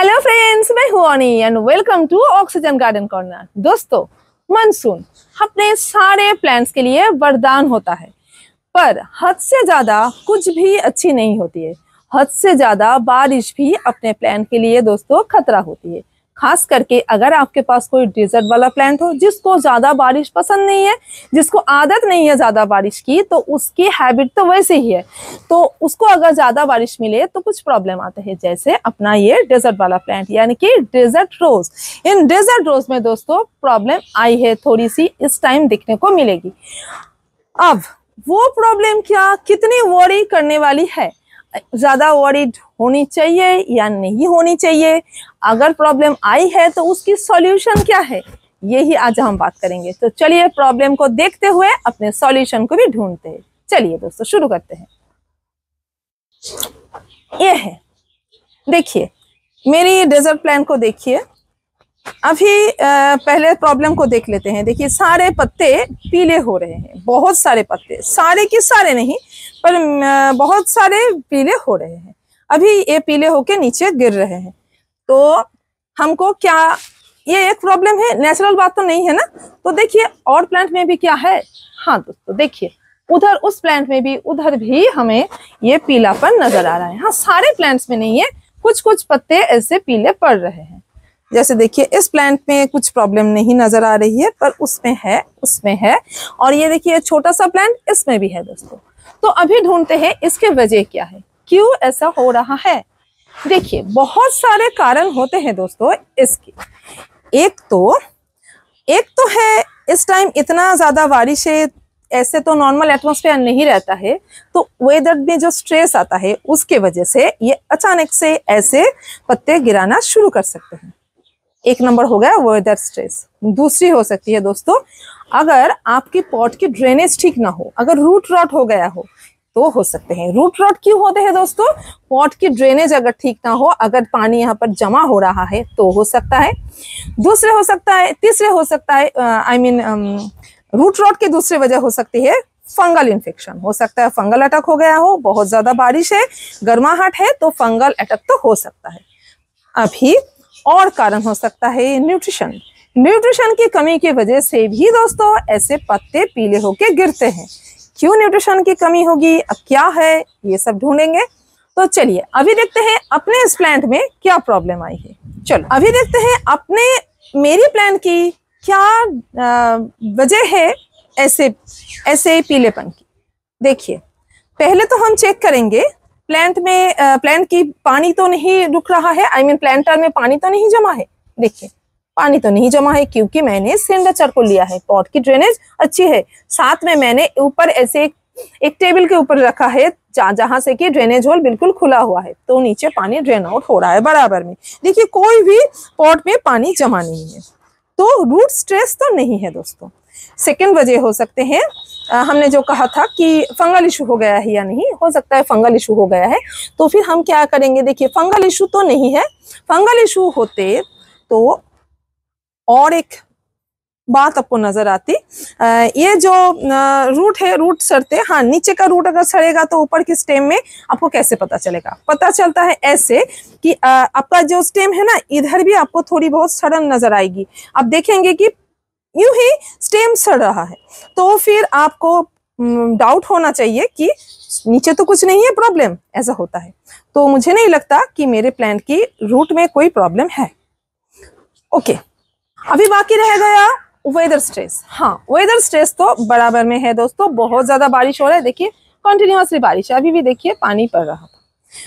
Hello friends, मैं हूं Ani and welcome to Oxygen Garden Corner. दोस्तों, मानसून अपने सारे प्लांट्स के लिए वरदान होता है, पर हद से ज्यादा कुछ भी अच्छी नहीं होती है। हद से ज्यादा बारिश भी अपने प्लांट के लिए दोस्तों खतरा होती है। खास करके अगर आपके पास कोई डेजर्ट वाला प्लांट हो जिसको ज्यादा बारिश पसंद नहीं है, जिसको आदत नहीं है ज्यादा बारिश की, तो उसकी हैबिट तो वैसे ही है, तो उसको अगर ज्यादा बारिश मिले तो कुछ प्रॉब्लम आते हैं। जैसे अपना ये डेजर्ट वाला प्लांट यानी कि डेजर्ट रोज। इन डेजर्ट रोज में दोस्तों प्रॉब्लम आई है, थोड़ी सी इस टाइम दिखने को मिलेगी। अब वो प्रॉब्लम क्या, कितनी वरी करने वाली है, ज्यादा वरीड होनी चाहिए या नहीं होनी चाहिए, अगर प्रॉब्लम आई है तो उसकी सॉल्यूशन क्या है, यही आज हम बात करेंगे। तो चलिए प्रॉब्लम को देखते हुए अपने सॉल्यूशन को भी ढूंढते हैं। चलिए दोस्तों शुरू करते हैं। ये है, देखिए मेरी डेजर्ट प्लांट को देखिए। अभी पहले प्रॉब्लम को देख लेते हैं। देखिए सारे पत्ते पीले हो रहे हैं, बहुत सारे पत्ते, सारे के सारे नहीं पर बहुत सारे पीले हो रहे हैं। अभी ये पीले होके नीचे गिर रहे हैं, तो हमको क्या, ये एक प्रॉब्लम है, नेचुरल बात तो नहीं है ना। तो देखिए और प्लांट में भी क्या है। हाँ दोस्तों देखिए, उधर उस प्लांट में भी, उधर भी हमें ये पीलापन नजर आ रहा है। हाँ, सारे प्लांट्स में नहीं है, कुछ कुछ पत्ते ऐसे पीले पड़ रहे हैं। जैसे देखिए इस प्लांट में कुछ प्रॉब्लम नहीं नजर आ रही है, पर उसमें है, उसमें है। और ये देखिए छोटा सा प्लांट, इसमें भी है दोस्तों। तो अभी ढूंढते हैं इसके वजह क्या है, क्यों ऐसा हो रहा है। देखिए बहुत सारे कारण होते हैं दोस्तों इसके। एक तो है इस टाइम इतना ज्यादा बारिश है, ऐसे तो नॉर्मल एटमॉस्फेयर नहीं रहता है, तो वेदर में जो स्ट्रेस आता है उसके वजह से ये अचानक से ऐसे पत्ते गिराना शुरू कर सकते हैं। एक नंबर हो गया वेदर स्ट्रेस। दूसरी हो सकती है दोस्तों, अगर आपकी पॉट की ड्रेनेज ठीक ना हो, अगर रूट रॉट हो गया हो तो हो सकते हैं। रूट रॉट क्यों होते हैं दोस्तों, पॉट की ड्रेनेज अगर ठीक ना हो, अगर पानी यहाँ पर जमा हो रहा है तो हो सकता है। दूसरे हो सकता है, तीसरे हो सकता है, रूट रॉट की दूसरी वजह हो सकती है फंगल इन्फेक्शन। हो सकता है फंगल अटैक हो गया हो, बहुत ज्यादा बारिश है, गर्माहट है, तो फंगल अटैक तो हो सकता है। अभी और कारण हो सकता है न्यूट्रिशन। न्यूट्रिशन की कमी की वजह से भी दोस्तों ऐसे पत्ते पीले होके गिरते हैं। क्यों न्यूट्रिशन की कमी होगी, अब क्या है, ये सब ढूंढेंगे। तो चलिए अभी देखते हैं अपने इस प्लांट में क्या प्रॉब्लम आई है। चलो अभी देखते हैं अपने मेरी प्लांट की क्या वजह है ऐसे पीलेपन की। देखिए पहले तो हम चेक करेंगे प्लांट में, प्लांट की पानी तो नहीं रुक रहा है, प्लांटर में पानी तो नहीं जमा है। देखिए पानी तो नहीं जमा है क्योंकि मैंने सिंडेचर को लिया है, पॉट की ड्रेनेज अच्छी है। साथ में मैंने ऊपर ऐसे एक टेबल के ऊपर रखा है जहां से कि ड्रेनेज होल बिल्कुल खुला हुआ है, तो नीचे पानी ड्रेन आउट हो रहा है बराबर में। देखिए कोई भी पॉट में पानी जमा नहीं है, तो रूट स्ट्रेस तो नहीं है दोस्तों। सेकेंड वजह हो सकते हैं, हमने जो कहा था कि फंगल इशू हो गया है या नहीं, हो सकता है फंगल इशू हो गया है, तो फिर हम क्या करेंगे। देखिए फंगल इशू तो नहीं है, फंगल इशू होते तो और एक बात आपको नजर आती, ये जो रूट है, रूट सड़ते, हाँ नीचे का रूट अगर सड़ेगा तो ऊपर की स्टेम में आपको कैसे पता चलेगा। पता चलता है ऐसे कि आपका जो स्टेम है ना, इधर भी आपको थोड़ी बहुत सड़न नजर आएगी। आप देखेंगे कि यूं ही स्टेम सड़ रहा है, तो फिर आपको डाउट होना चाहिए कि नीचे तो कुछ नहीं है प्रॉब्लम, ऐसा होता है। तो मुझे नहीं लगता कि मेरे प्लांट की रूट में कोई प्रॉब्लम है। ओके, अभी बाकी रह गया वेदर स्ट्रेस। हाँ, वेदर स्ट्रेस तो बराबर में है दोस्तों, बहुत ज्यादा बारिश हो रहा है। देखिए कंटिन्यूअसली बारिश है, अभी भी देखिए पानी पड़ रहा था,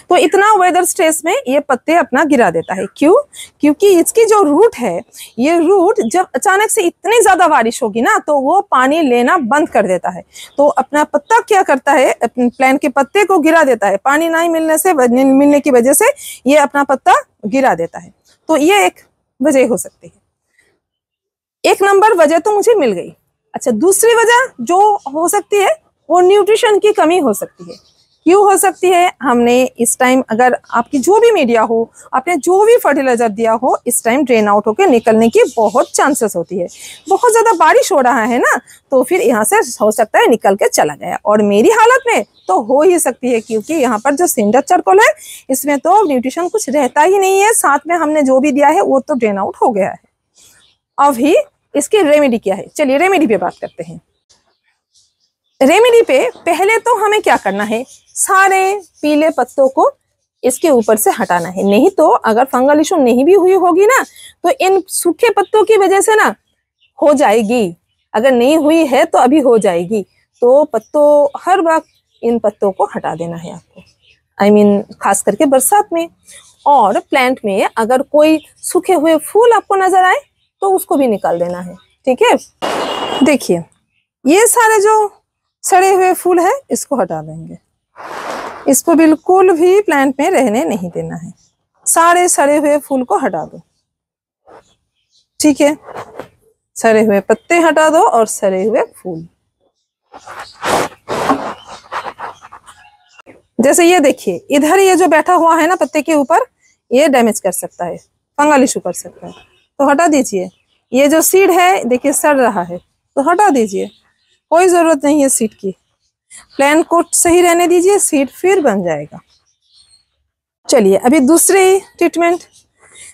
तो इतना वेदर स्ट्रेस में ये पत्ते अपना गिरा देता है। क्यों, क्योंकि इसकी जो रूट है, ये रूट जब अचानक से इतनी ज्यादा बारिश होगी ना, तो वो पानी लेना बंद कर देता है, तो अपना पत्ता क्या करता है, अपने प्लांट के पत्ते को गिरा देता है। पानी नहीं मिलने की वजह से ये अपना पत्ता गिरा देता है। तो ये एक वजह हो सकती है। एक नंबर वजह तो मुझे मिल गई। अच्छा, दूसरी वजह जो हो सकती है वो न्यूट्रिशन की कमी हो सकती है। क्यों हो सकती है? हमने इस टाइम अगर आपकी जो भी मीडिया हो, आपने जो भी फर्टिलाइजर दिया हो, इस टाइम ड्रेन आउट होकर निकलने की बहुत चांसेस होती है। बहुत ज्यादा बारिश हो रहा है ना, तो फिर यहाँ से हो सकता है निकल के चला गया। और मेरी हालत में तो हो ही सकती है, क्योंकि यहाँ पर जो सिंडर चारकोल है इसमें तो न्यूट्रिशन कुछ रहता ही नहीं है, साथ में हमने जो भी दिया है वो तो ड्रेन आउट हो गया है। अभी इसकी रेमेडी क्या है? चलिए रेमेडी पे बात करते हैं। रेमेडी पे पहले तो हमें क्या करना है, सारे पीले पत्तों को इसके ऊपर से हटाना है। नहीं तो अगर फंगल इशू नहीं भी हुई होगी ना, तो इन सूखे पत्तों की वजह से ना हो जाएगी। अगर नहीं हुई है तो अभी हो जाएगी। तो पत्तों, हर वक्त इन पत्तों को हटा देना है आपको, खास करके बरसात में। और प्लांट में अगर कोई सूखे हुए फूल आपको नजर आए तो उसको भी निकाल देना है, ठीक है। देखिए ये सारे जो सड़े हुए फूल है इसको हटा देंगे। इसको बिल्कुल भी प्लांट में रहने नहीं देना है। सारे सड़े हुए फूल को हटा दो, ठीक है। सड़े हुए पत्ते हटा दो और सड़े हुए फूल। जैसे ये देखिए, इधर ये जो बैठा हुआ है ना पत्ते के ऊपर, ये डैमेज कर सकता है, फंगल इशू कर सकता है, तो हटा दीजिए। ये जो सीड है देखिए सड़ रहा है, तो हटा दीजिए, कोई जरूरत नहीं है सीड की। प्लांट को सही रहने दीजिए, सीड फिर बन जाएगा। चलिए अभी दूसरी ट्रीटमेंट,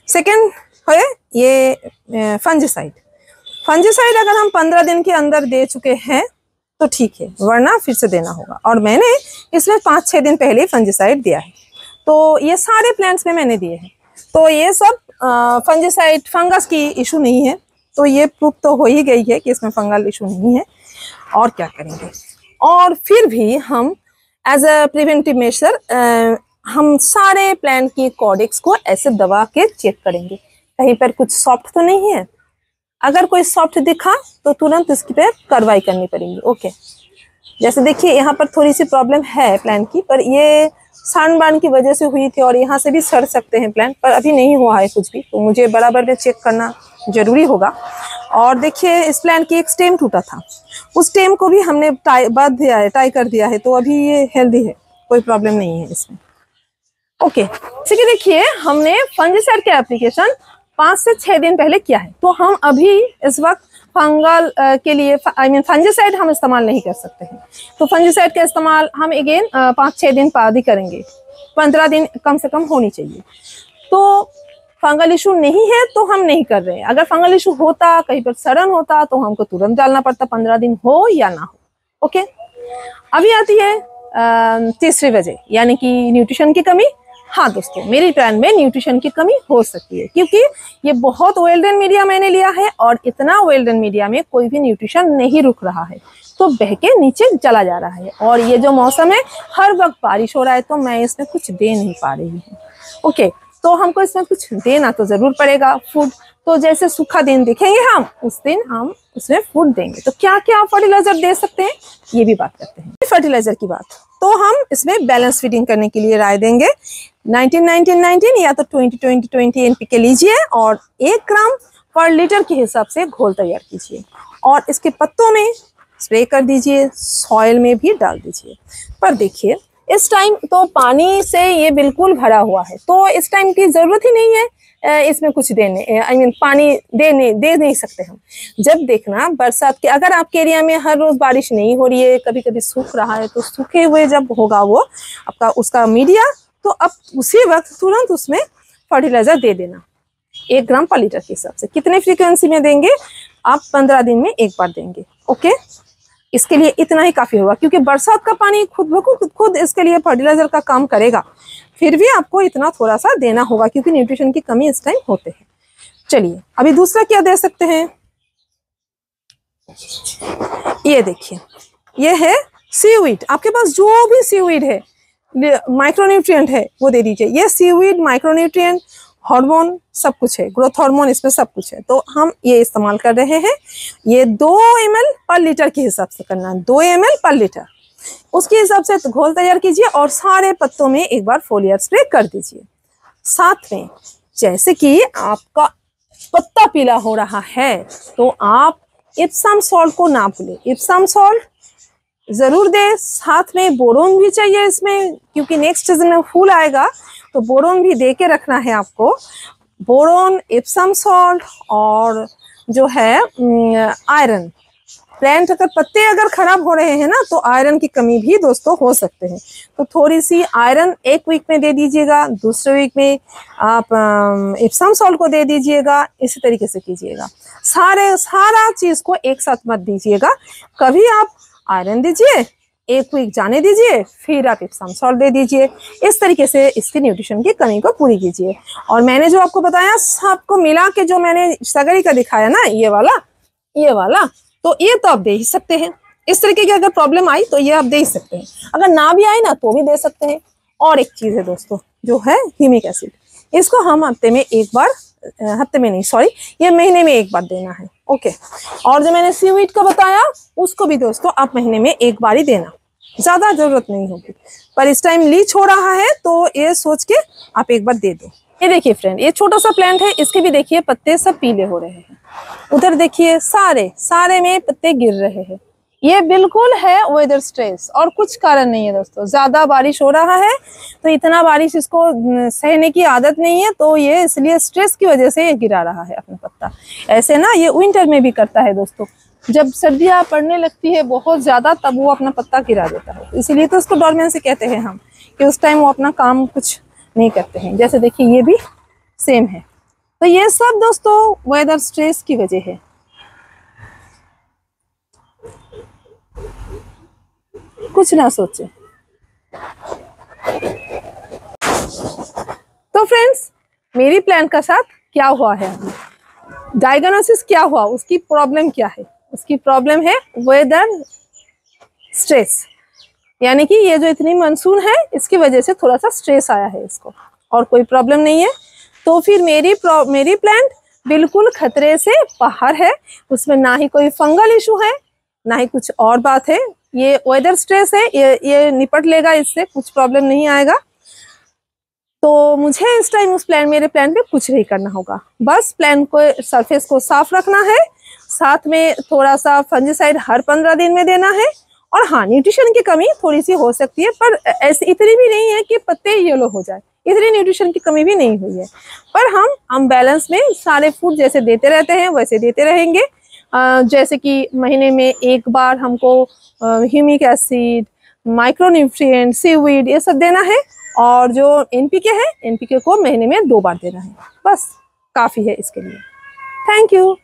सेकंड है ये फंजीसाइड। फंजीसाइड अगर हम 15 दिन के अंदर दे चुके हैं तो ठीक है, वरना फिर से देना होगा। और मैंने इसमें 5-6 दिन पहले फंजीसाइड दिया है, तो ये सारे प्लांट्स में मैंने दिए हैं। तो ये सब फंजीसाइड, फंगस की इशू नहीं है, तो ये प्रूफ तो हो ही गई है कि इसमें फंगल इशू नहीं है। और क्या करेंगे, और फिर भी हम एज अ प्रिवेंटिव मेजर हम सारे प्लांट की कॉर्डेक्स को ऐसे दबा के चेक करेंगे, कहीं पर कुछ सॉफ्ट तो नहीं है। अगर कोई सॉफ्ट दिखा तो तुरंत इसकी पे कार्रवाई करनी पड़ेगी, ओके। जैसे देखिए यहाँ पर थोड़ी सी प्रॉब्लम है प्लांट की, पर ये सनबर्न की वजह से हुई थी और यहाँ से भी सड़ सकते हैं प्लांट, पर अभी नहीं हुआ है कुछ भी, तो मुझे बराबर में चेक करना जरूरी होगा। और देखिए इस प्लांट की एक स्टेम टूटा था, उस स्टेम को भी हमने बांध दिया है, टाई कर दिया है, तो अभी ये हेल्दी है, कोई प्रॉब्लम नहीं है इसमें, ओके। ठीक है, देखिए हमने फंजीसाइड का एप्लीकेशन 5 से 6 दिन पहले किया है, तो हम अभी इस वक्त फंगल के लिए फंजीसाइड हम इस्तेमाल नहीं कर सकते हैं। तो फंजीसाइड का इस्तेमाल हम अगेन 5-6 दिन बाद ही करेंगे, 15 दिन कम से कम होनी चाहिए। तो फंगल इशू नहीं है तो हम नहीं कर रहे हैं। अगर फंगल इशू होता, कहीं पर सड़न होता, तो हमको तुरंत डालना पड़ता, 15 दिन हो या ना हो, ओके। अभी आती है तीसरी वजह, यानी कि न्यूट्रिशन की कमी। हाँ दोस्तों, मेरी प्लांट में न्यूट्रिशन की कमी हो सकती है, क्योंकि ये बहुत वेल ड्रेन मीडिया मैंने लिया है और इतना वेल ड्रेन मीडिया में कोई भी न्यूट्रिशन नहीं रुक रहा है, तो बह के नीचे चला जा रहा है। और ये जो मौसम है, हर वक्त बारिश हो रहा है, तो मैं इसमें कुछ दे नहीं पा रही हूँ, ओके। तो हमको इसमें कुछ देना तो जरूर पड़ेगा, फूड। तो जैसे सूखा दिन देखेंगे हम, उस दिन हम उसमें फूड देंगे। तो क्या क्या फर्टिलाइजर दे सकते हैं, ये भी बात करते हैं। फर्टिलाइजर की बात, तो हम इसमें बैलेंस फीडिंग करने के लिए राय देंगे 19-19-19 या तो 20-20-20 NPK लीजिए और 1 ग्राम पर लीटर के हिसाब से घोल तैयार कीजिए और इसके पत्तों में स्प्रे कर दीजिए, सॉइल में भी डाल दीजिए। पर देखिए इस टाइम तो पानी से ये बिल्कुल भरा हुआ है, तो इस टाइम की जरूरत ही नहीं है इसमें कुछ देने, पानी दे नहीं सकते हम। जब देखना बरसात के, अगर आपके एरिया में हर रोज बारिश नहीं हो रही है, कभी कभी सूख रहा है, तो सूखे हुए जब होगा वो आपका उसका मीडिया, तो अब उसी वक्त तुरंत उसमें फर्टिलाइजर दे देना 1 ग्राम पर लीटर के हिसाब से। कितने फ्रीक्वेंसी में देंगे आप? 15 दिन में 1 बार देंगे, ओके। इसके लिए इतना ही काफी होगा, क्योंकि बरसात का पानी खुद इसके लिए फर्टिलाइजर का काम करेगा। फिर भी आपको इतना थोड़ा सा देना होगा, क्योंकि न्यूट्रिशन की कमी इस टाइम होते हैं। चलिए अभी दूसरा क्या दे सकते हैं, ये देखिए, ये है सीवीड। आपके पास जो भी सीवीड है, माइक्रोन्यूट्रिएंट है, वो दे दीजिए। ये सीवीड, माइक्रोन्यूट्रिएंट, हार्मोन सब कुछ है, ग्रोथ हार्मोन, इसमें सब कुछ है, तो हम ये इस्तेमाल कर रहे हैं। ये 2 ml पर लीटर के हिसाब से करना, 2 ml पर लीटर, उसके हिसाब से घोल तैयार कीजिए और सारे पत्तों में एक बार फोलियर स्प्रे कर दीजिए। साथ में जैसे कि आपका पत्ता पीला हो रहा है, तो आप इप्सम सॉल्ट को ना भूलें। इप्सम सॉल्ट जरूर दे। साथ में बोरोन भी चाहिए इसमें, क्योंकि नेक्स्ट सीजन में फूल आएगा तो बोरोन भी दे के रखना है आपको। बोरोन, एप्सम सॉल्ट और जो है आयरन। प्लांट अगर पत्ते अगर खराब हो रहे हैं ना तो आयरन की कमी भी दोस्तों हो सकते हैं। तो थोड़ी सी आयरन एक वीक में दे दीजिएगा, दूसरे वीक में आप एप्सम सॉल्ट को दे दीजिएगा। इसी तरीके से कीजिएगा। सारा चीज को एक साथ मत दीजिएगा। कभी आप आयरन दीजिए, एक वीक जाने दीजिए, फिर आप एप्सम सॉल्ट दे दीजिए। इस तरीके से इसकी न्यूट्रिशन की कमी को पूरी कीजिए। और मैंने जो आपको बताया सबको मिला के जो मैंने सगरी का दिखाया ना, ये वाला तो ये तो आप दे ही सकते हैं। इस तरीके की अगर प्रॉब्लम आई तो ये आप दे ही सकते हैं। अगर ना भी आए ना तो भी दे सकते हैं। और एक चीज है दोस्तों जो है ह्यूमिक एसिड, इसको हम हफ्ते में एक बार, हफ्ते में नहीं सॉरी, ये महीने में एक बार देना है। ओके। और जो मैंने सीवीड का बताया उसको भी दोस्तों आप महीने में एक बार ही देना, ज्यादा जरूरत नहीं होगी। पर इस टाइम लीच हो रहा है तो ये सोच के आप एक बार दे दो। ये देखिए फ्रेंड, ये छोटा सा प्लांट है, इसके भी देखिए पत्ते सब पीले हो रहे हैं। उधर देखिए सारे में पत्ते गिर रहे हैं। ये बिल्कुल है वेदर स्ट्रेस और कुछ कारण नहीं है दोस्तों। ज्यादा बारिश हो रहा है तो इतना बारिश इसको सहने की आदत नहीं है, तो ये इसलिए स्ट्रेस की वजह से ये गिरा रहा है अपना पत्ता। ऐसे ना ये विंटर में भी करता है दोस्तों, जब सर्दियां पड़ने लगती है बहुत ज्यादा तब वो अपना पत्ता गिरा देता है। इसीलिए तो उसको डोरमेंसी कहते हैं हम, कि उस टाइम वो अपना काम कुछ नहीं करते हैं। जैसे देखिए ये भी सेम है। तो ये सब दोस्तों वेदर स्ट्रेस की वजह है। कुछ ना सोचे। तो फ्रेंड्स, मेरी प्लांट का साथ क्या हुआ है, डायग्नोसिस क्या हुआ, उसकी प्रॉब्लम क्या है? उसकी प्रॉब्लम है वेदर स्ट्रेस, यानी कि ये जो इतनी मानसून है इसकी वजह से थोड़ा सा स्ट्रेस आया है इसको, और कोई प्रॉब्लम नहीं है। तो फिर मेरी प्लांट बिल्कुल खतरे से बाहर है। उसमें ना ही कोई फंगल इशू है, ना ही कुछ और बात है। ये वेदर स्ट्रेस है, ये निपट लेगा, इससे कुछ प्रॉब्लम नहीं आएगा। तो मुझे इस टाइम मेरे प्लांट पे कुछ नहीं करना होगा। बस प्लांट को सरफेस को साफ रखना है, साथ में थोड़ा सा फंजीसाइड हर 15 दिन में देना है। और हाँ, न्यूट्रिशन की कमी थोड़ी सी हो सकती है, पर ऐसी इतनी भी नहीं है कि पत्ते येलो हो जाए। इतनी न्यूट्रिशन की कमी भी नहीं हुई है। पर हम बैलेंस में सारे फूड जैसे देते रहते हैं वैसे देते रहेंगे। जैसे कि महीने में एक बार हमको ह्यूमिक एसिड, माइक्रोन्यूट्रिएंट, सीवीड ये सब देना है। और जो एनपीके है, एनपीके को महीने में 2 बार देना है। बस काफी है इसके लिए। Thank you.